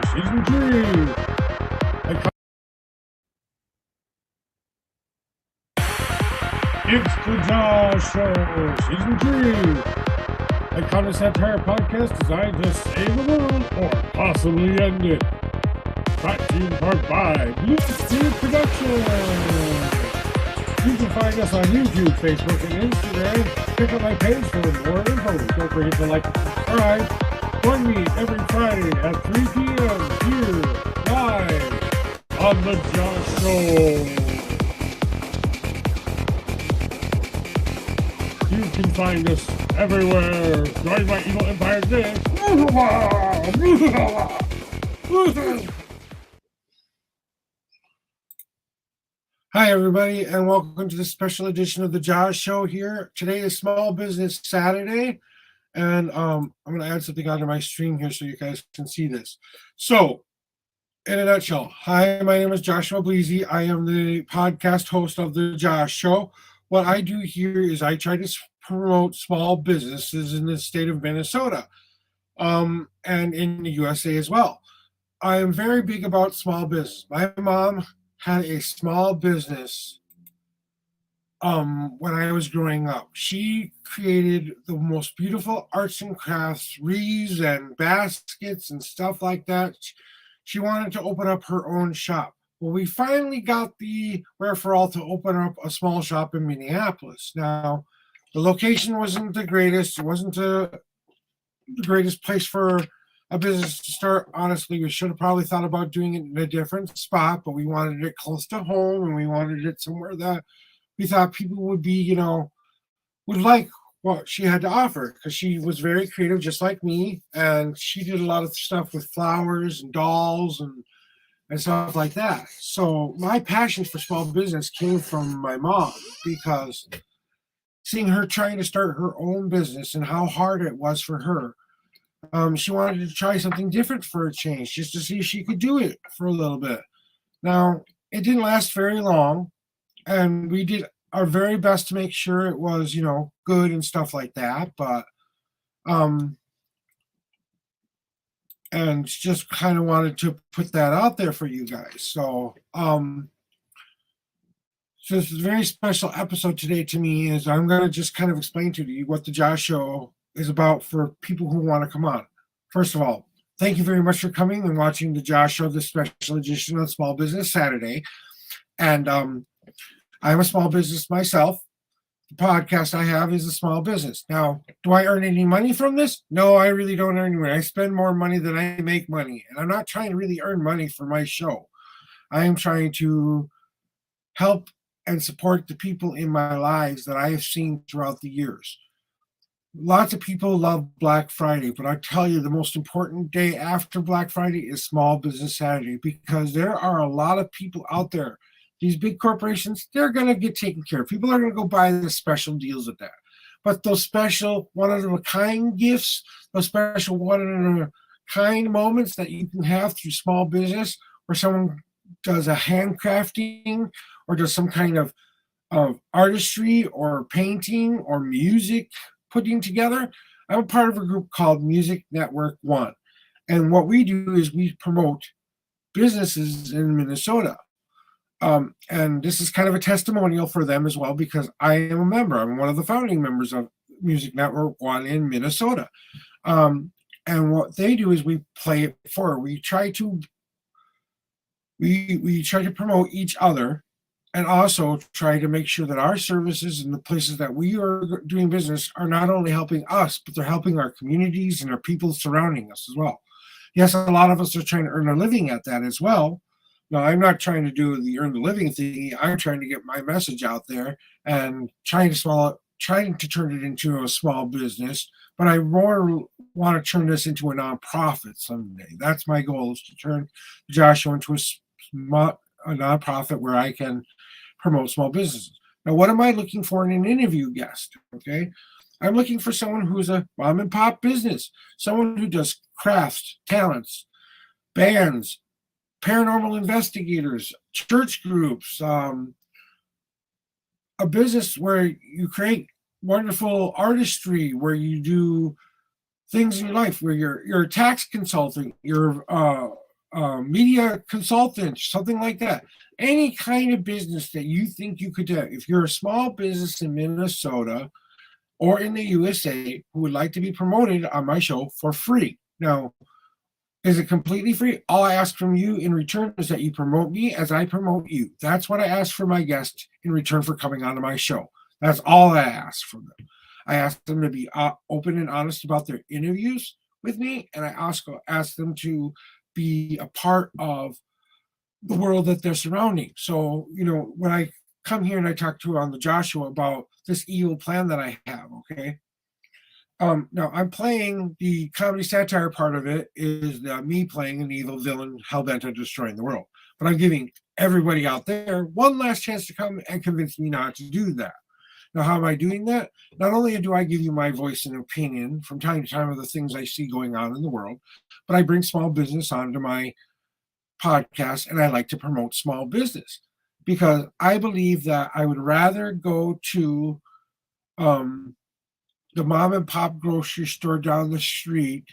Season 3. It's the Josh Show, Season 3. A kind of satire podcast designed to save the world or possibly end it. Brought to you in part by Blue Steel Productions. You can find us on YouTube, Facebook, and Instagram. Check out my page for more info. Don't forget to like and subscribe. Join me every Friday at 3 p.m. here, live on The Josh Show. You can find us everywhere. Join my evil empire today. Hi, everybody, and welcome to this special edition of the J.A.W Show here. Today is Small Business Saturday, and I'm going to add something onto my stream here so you guys can see this. So, in a nutshell, hi, my name is Joshua Bleasy. I am the podcast host of the J.A.W Show. What I do here is I try to promote small businesses in the state of Minnesota, and in the USA as well. I am very big about small business. My mom had a small business when I was growing up. She created the most beautiful arts and crafts, wreaths and baskets and stuff like that. She wanted to open up her own shop. Well, we finally got the wherewithal to open up a small shop in Minneapolis. Now, the location wasn't the greatest. It wasn't the greatest place for a business to start. Honestly, we should have probably thought about doing it in a different spot, but we wanted it close to home, and we wanted it somewhere that we thought people would be, would like what she had to offer, because she was very creative, just like me, and she did a lot of stuff with flowers and dolls and stuff like that. So my passion for small business came from my mom, because seeing her trying to start her own business and how hard it was for her, she wanted to try something different for a change, just to see if she could do it for a little bit. Now, it didn't last very long, and we did our very best to make sure it was, good and stuff like that. But, and just kind of wanted to put that out there for you guys. So, so this is a very special episode today to me, is I'm going to just kind of explain to you what the J.A.W Show is about for people who want to come on. First of all, thank you very much for coming and watching the J.A.W Show, this special edition of Small Business Saturday. And I'm a small business myself. The podcast I have is a small business. Now, do I earn any money from this? No, I really don't earn any money. I spend more money than I make money. And I'm not trying to really earn money for my show. I am trying to help and support the people in my lives that I have seen throughout the years. Lots of people love Black Friday, but I tell you, the most important day after Black Friday is Small Business Saturday, because there are a lot of people out there. These big corporations, they're going to get taken care of. People are going to go buy the special deals at that. But those special one-of-a-kind gifts, those special one-of-a-kind moments that you can have through small business, where someone does a handcrafting or does some kind of artistry or painting or music putting together. I'm a part of a group called Music Network One. And what we do is we promote businesses in Minnesota. And this is kind of a testimonial for them as well, because I am a member. I'm one of the founding members of Music Network One in Minnesota. And what they do is we play it forward. We try to promote each other, and also try to make sure that our services and the places that we are doing business are not only helping us, but they're helping our communities and our people surrounding us as well. Yes, a lot of us are trying to earn a living at that as well. No, I'm not trying to do the earn the living thing. I'm trying to get my message out there and trying to turn it into a small business. But I more want to turn this into a nonprofit someday. That's my goal, is to turn Joshua into a nonprofit where I can promote small businesses. Now, what am I looking for in an interview guest? Okay, I'm looking for someone who's a mom and pop business, someone who does crafts, talents, bands, paranormal investigators, church groups, a business where you create wonderful artistry, where you do things in your life, where you're a tax consultant, you're media consultant, something like that. Any kind of business that you think you could do. If you're a small business in Minnesota or in the USA who would like to be promoted on my show for free. Now, is it completely free? All I ask from you in return is that you promote me as I promote you. That's what I ask for my guests in return for coming onto my show. That's all I ask from them. I ask them to be open and honest about their interviews with me, and I also ask them to be a part of the world that they're surrounding. So, when I come here and I talk to on the Joshua about this evil plan that I have, okay? Now I'm playing the comedy satire part of it is me playing an evil villain hell bent on destroying the world. But I'm giving everybody out there one last chance to come and convince me not to do that. Now, how am I doing that? Not only do I give you my voice and opinion from time to time of the things I see going on in the world, but I bring small business onto my podcast and I like to promote small business because I believe that I would rather go to um, the mom and pop grocery store down the street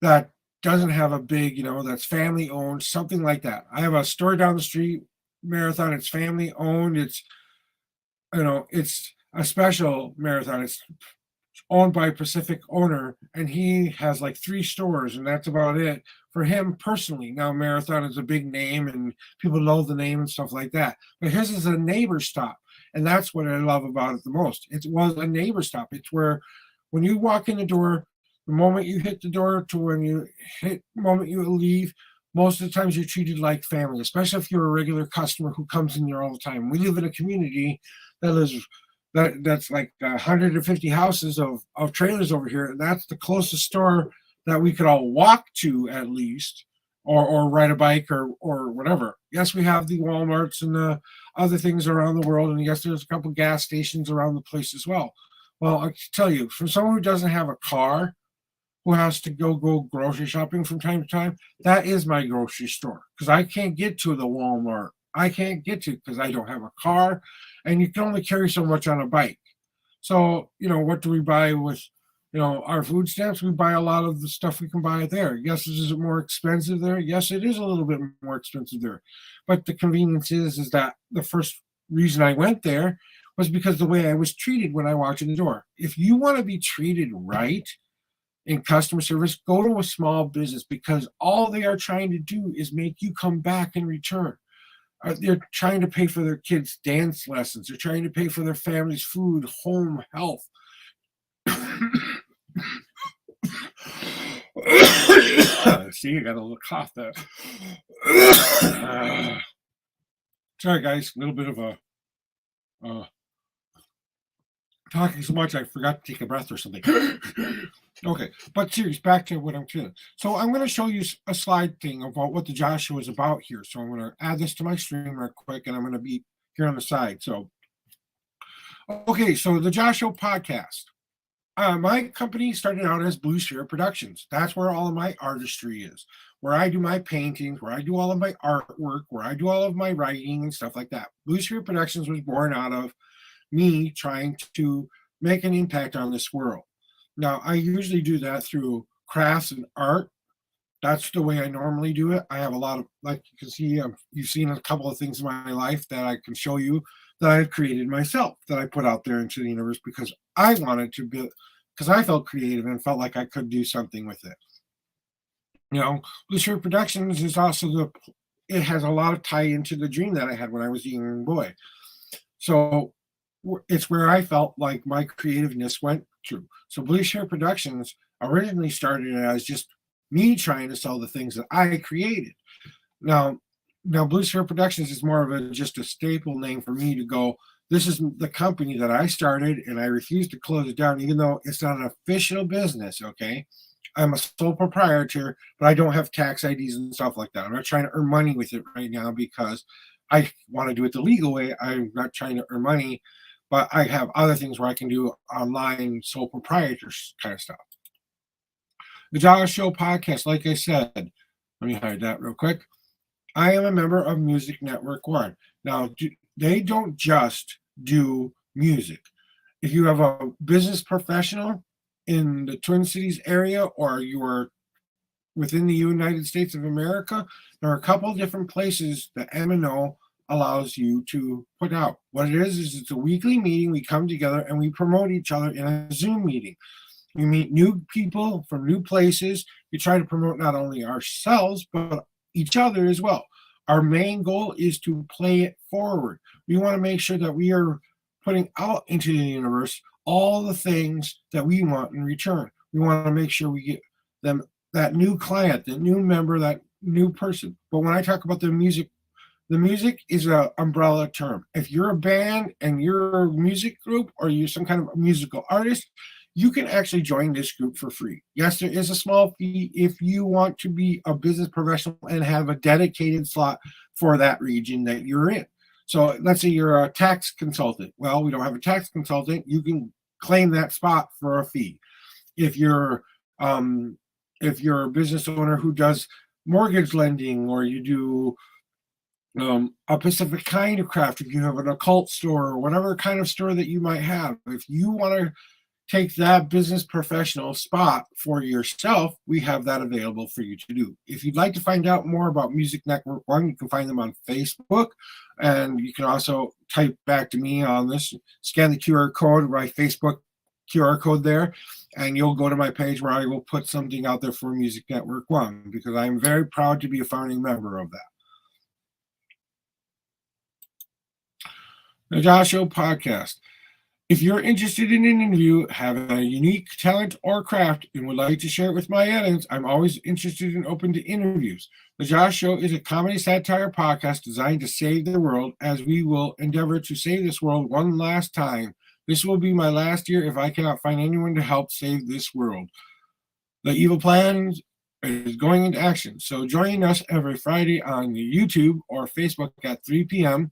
that doesn't have a big, that's family owned, something like that. I have a store down the street, Marathon. It's family owned. It's a special marathon. It's owned by a Pacific owner, and he has like 3 stores, and that's about it for him personally. Now, Marathon is a big name, and people know the name and stuff like that. But his is a neighbor stop, and that's what I love about it the most. It was a neighbor stop. It's where when you walk in the door, the moment you hit the door to when you hit, moment you leave, most of the times you're treated like family, especially if you're a regular customer who comes in here all the time. We live in a community that lives that's like 150 houses of trailers over here, and that's the closest store that we could all walk to at least, or ride a bike or whatever. Yes, we have the Walmarts and the other things around the world, and yes, there's a couple gas stations around the place as well. Well, I can tell you, for someone who doesn't have a car, who has to go grocery shopping from time to time, that is my grocery store because I can't get to the Walmart. I can't get to because I don't have a car, and you can only carry so much on a bike. So, what do we buy with, our food stamps? We buy a lot of the stuff we can buy there. Yes, is it more expensive there? Yes, it is a little bit more expensive there. But the convenience is that the first reason I went there was because the way I was treated when I walked in the door. If you want to be treated right, in customer service, go to a small business because all they are trying to do is make you come back in return. They're trying to pay for their kids' dance lessons. They're trying to pay for their family's food, home, health. See, I got a little cough there. Sorry, guys, a little bit of a talking so much I forgot to take a breath or something. Okay, but serious, back to what I'm doing. So I'm going to show you a slide thing about what the Joshua is about here. So I'm going to add this to my stream real quick, and I'm going to be here on the side. So, okay, so the Joshua podcast. My company started out as Blue Sphere Productions. That's where all of my artistry is, where I do my paintings, where I do all of my artwork, where I do all of my writing and stuff like that. Blue Sphere Productions was born out of me trying to make an impact on this world. Now, I usually do that through crafts and art. That's the way I normally do it. I have a lot of, like you can see, you've seen a couple of things in my life that I can show you that I've created myself, that I put out there into the universe because I wanted to build, because I felt creative and felt like I could do something with it. Blue Shirt Productions is also it has a lot of tie into the dream that I had when I was a young boy. So it's where I felt like my creativeness went through. So Blue Shirt Productions originally started as just me trying to sell the things that I created. Now Blue Shirt Productions is more of just a staple name for me to go, this is the company that I started and I refuse to close it down, even though it's not an official business, okay? I'm a sole proprietor, but I don't have tax IDs and stuff like that. I'm not trying to earn money with it right now because I want to do it the legal way. I'm not trying to earn money, but I have other things where I can do online sole proprietors kind of stuff. The J.A.W podcast, like I said, let me hide that real quick. I am a member of Music Network One. Now, they don't just do music. If you have a business professional in the Twin Cities area or you are within the United States of America, there are a couple different places that M&O allows you to put out. What it is it's a weekly meeting. We come together and we promote each other in a Zoom meeting. We meet new people from new places. We try to promote not only ourselves, but each other as well. Our main goal is to play it forward. We want to make sure that we are putting out into the universe all the things that we want in return. We want to make sure we get them that new client, that new member, that new person. But when I talk about the music is an umbrella term. If you're a band and you're a music group or you're some kind of musical artist, you can actually join this group for free. Yes, there is a small fee if you want to be a business professional and have a dedicated slot for that region that you're in. So let's say you're a tax consultant. Well, we don't have a tax consultant. You can claim that spot for a fee. If you're a business owner who does mortgage lending, or you do a specific kind of craft, if you have an occult store or whatever kind of store that you might have, if you want to take that business professional spot for yourself, we have that available for you to do. If you'd like to find out more about Music Network One, you can find them on Facebook, and you can also type back to me on this, scan the QR code, write Facebook QR code there, and you'll go to my page where I will put something out there for Music Network One, because I'm very proud to be a founding member of that. The J.A.W podcast. If you're interested in an interview, have a unique talent or craft, and would like to share it with my audience, I'm always interested and open to interviews. The J.A.W is a comedy satire podcast designed to save the world, as we will endeavor to save this world one last time. This will be my last year if I cannot find anyone to help save this world. The evil plan is going into action. So join us every Friday on YouTube or Facebook at 3 p.m.,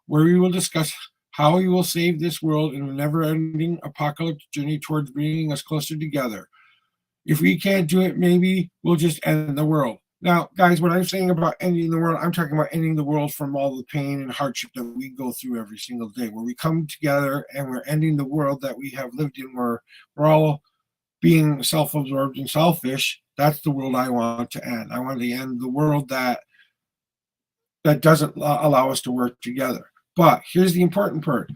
where we will discuss how we will save this world in a never-ending apocalyptic journey towards bringing us closer together. If we can't do it, maybe we'll just end the world. Now, guys, what I'm saying about ending the world, I'm talking about ending the world from all the pain and hardship that we go through every single day, where we come together and we're ending the world that we have lived in, where we're all being self-absorbed and selfish. That's the world I want to end. I want to end the world that doesn't allow us to work together. But here's the important part.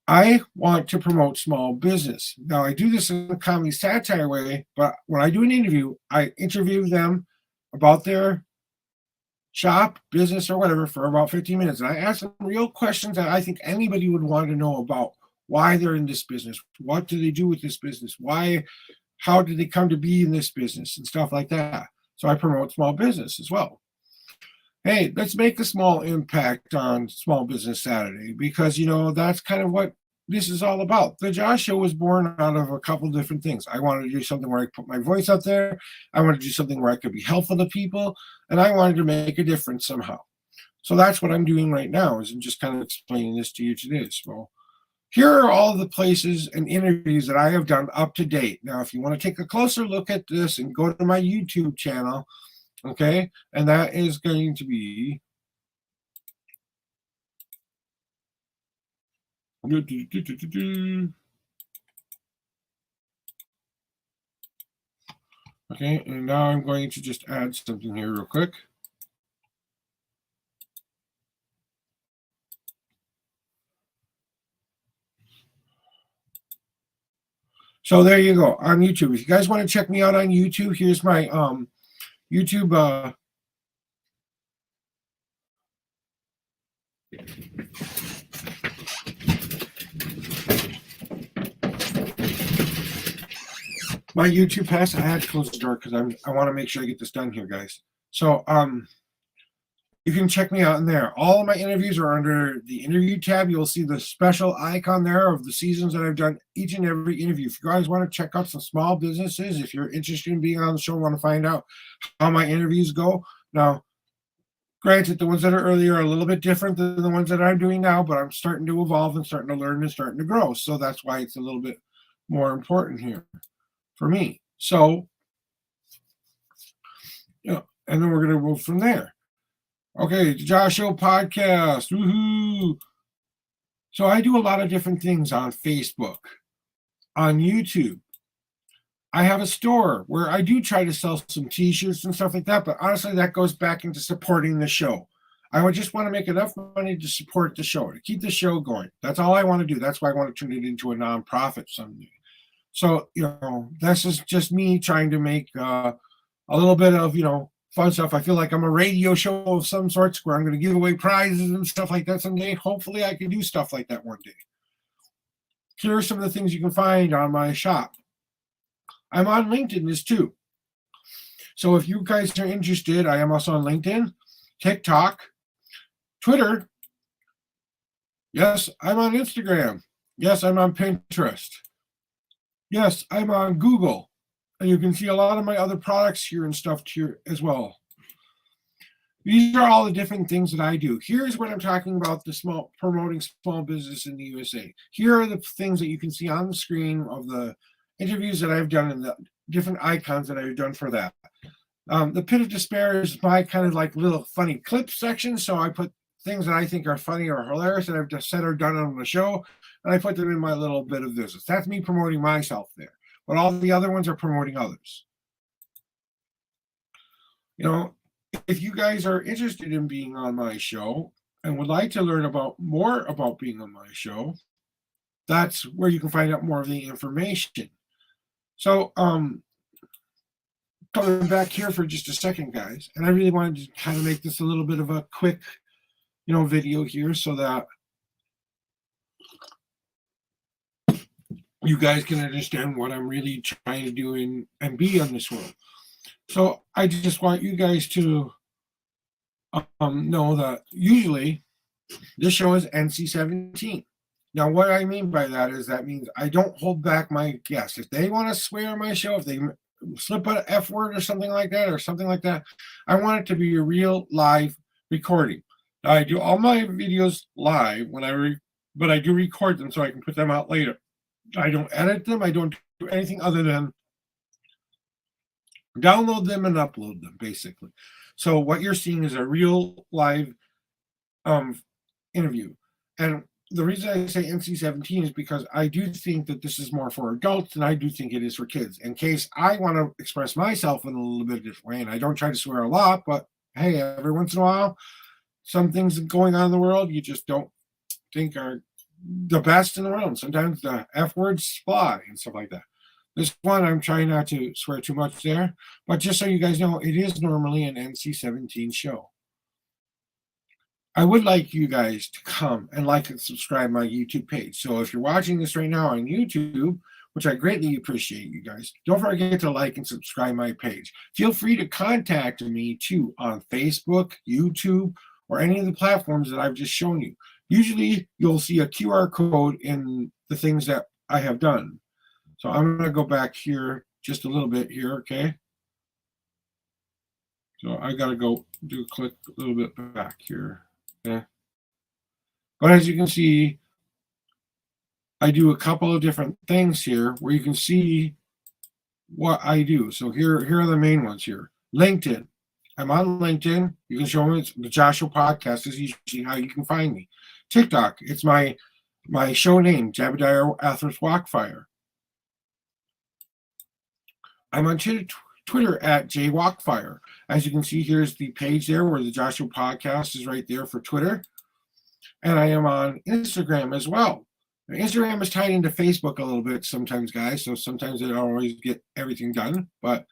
I want to promote small business. Now, I do this in a comedy satire way, but when I do an interview, I interview them about their shop, business, or whatever for about 15 minutes. And I ask them real questions that I think anybody would want to know about why they're in this business. What do they do with this business? How did they come to be in this business and stuff like that? So I promote small business as well. Hey, let's make a small impact on Small Business Saturday, because, that's kind of what this is all about. The J.A.W was born out of a couple different things. I wanted to do something where I put my voice out there. I wanted to do something where I could be helpful to people, and I wanted to make a difference somehow. So that's what I'm doing right now, is I'm just kind of explaining this to you today. So here are all the places and interviews that I have done up to date. Now, if you want to take a closer look at this and go to my YouTube channel, okay, and that is going to be okay, and now I'm going to just add something here real quick. So there you go, on YouTube. If you guys want to check me out on YouTube, here's my YouTube my YouTube pass. I had to close the door because I want to make sure I get this done here, guys. So you can check me out in there. All of my interviews are under the interview tab. You'll see the special icon there of the seasons that I've done each and every interview. If you guys want to check out some small businesses, if you're interested in being on the show, want to find out how my interviews go. Now, granted, the ones that are earlier are a little bit different than the ones that I'm doing now, but I'm starting to evolve and starting to learn and starting to grow. So that's why it's a little bit more important here for me. So, and then we're going to move from there. Okay, the J.A.W podcast. Woohoo! So I do a lot of different things on Facebook, on YouTube. I have a store where I do try to sell some t-shirts and stuff like that, but honestly, that goes back into supporting the show. I would just want to make enough money to support the show, to keep the show going. That's all I want to do. That's why I want to turn it into a nonprofit someday. So, this is just me trying to make a little bit of, fun stuff. I feel like I'm a radio show of some sorts where I'm going to give away prizes and stuff like that someday. Hopefully, I can do stuff like that one day. Here are some of the things you can find on my shop. I'm on LinkedIn as too. So if you guys are interested, I am also on LinkedIn, TikTok, Twitter. Yes, I'm on Instagram. Yes, I'm on Pinterest. Yes, I'm on Google. And you can see a lot of my other products here and stuff here as well. These are all the different things that I do. Here's what I'm talking about, promoting small business in the USA. Here are the things that you can see on the screen of the interviews that I've done and the different icons that I've done for that. The Pit of Despair is my kind of like little funny clip section. So I put things that I think are funny or hilarious that I've just said or done on the show, and I put them in my little bit of business. That's me promoting myself there. But all the other ones are promoting others. If you guys are interested in being on my show and would like to learn more about being on my show, that's where you can find out more of the information. So, coming back here for just a second, guys, and I really wanted to kind of make this a little bit of a quick, video here so that you guys can understand what I'm really trying to do and be on this world. So I just want you guys to know that usually this show is NC-17. Now, what I mean by that means I don't hold back my guests. If they want to swear on my show, if they slip an F word or something like that, I want it to be a real live recording. Now, I do all my videos live but I do record them so I can put them out later. I don't edit them. I don't do anything other than download them and upload them, basically. So what you're seeing is a real live interview. And the reason I say NC-17 is because I do think that this is more for adults than I do think it is for kids. In case I want to express myself in a little bit different way, and I don't try to swear a lot, but hey, every once in a while, some things going on in the world you just don't think are the best in the world. Sometimes the F words fly and stuff like that. This one, I'm trying not to swear too much there, but just so you guys know, it is normally an NC-17 show. I would like you guys to come and like and subscribe my YouTube page. So if you're watching this right now on YouTube, which I greatly appreciate you guys, don't forget to like and subscribe my page. Feel free to contact me too on Facebook, YouTube, or any of the platforms that I've just shown you. Usually you'll see a QR code in the things that I have done. So I'm going to go back here just a little bit here, okay? So I got to go click a little bit back here. Okay. But as you can see, I do a couple of different things here where you can see what I do. So here are the main ones here. LinkedIn. I'm on LinkedIn. You can show me it's the J.A.W podcast is usually how you can find me. TikTok. It's my show name, J.A.W Athos Walkfire. I'm on Twitter at JWalkfire. As you can see, here's the page there where the J.A.W podcast is right there for Twitter. And I am on Instagram as well. Now, Instagram is tied into Facebook a little bit sometimes, guys. So sometimes I don't always get everything done. But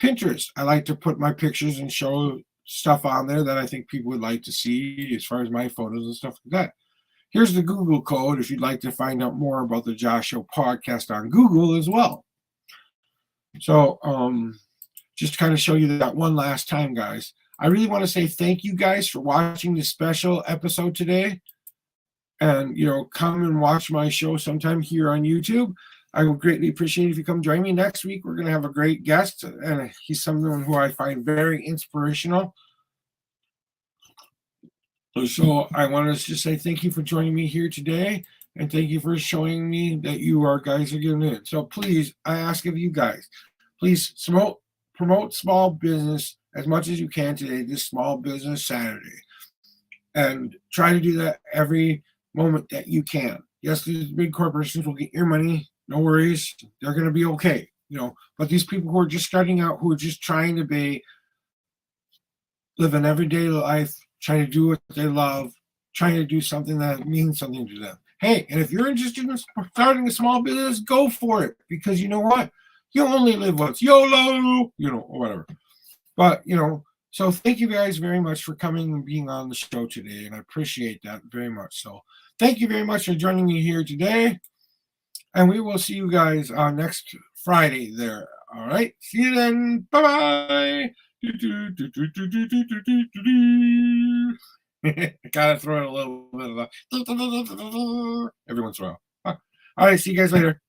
Pinterest, I like to put my pictures and show stuff on there that I think people would like to see as far as my photos and stuff like that. Here's the Google code if you'd like to find out more about the J.A.W podcast on Google as well. So just to kind of show you that one last time, guys, I really want to say thank you guys for watching this special episode today. And, come and watch my show sometime here on YouTube. I would greatly appreciate it if you come join me next week. We're going to have a great guest, and he's someone who I find very inspirational. So I want to just say thank you for joining me here today, and thank you for showing me that you guys are getting in. So please, I ask of you guys, please promote small business as much as you can today, this Small Business Saturday. And try to do that every moment that you can. Yes, these big corporations will get your money. No worries. They're going to be okay. But these people who are just starting out, who are just trying to live an everyday life, trying to do what they love, trying to do something that means something to them. Hey, and if you're interested in starting a small business, go for it, because you know what? You only live once. YOLO, or whatever. But, so thank you guys very much for coming and being on the show today, and I appreciate that very much. So thank you very much for joining me here today, and we will see you guys next Friday there. All right, see you then. Bye-bye. Gotta throw in a little bit of every once in a while. All right, see you guys later.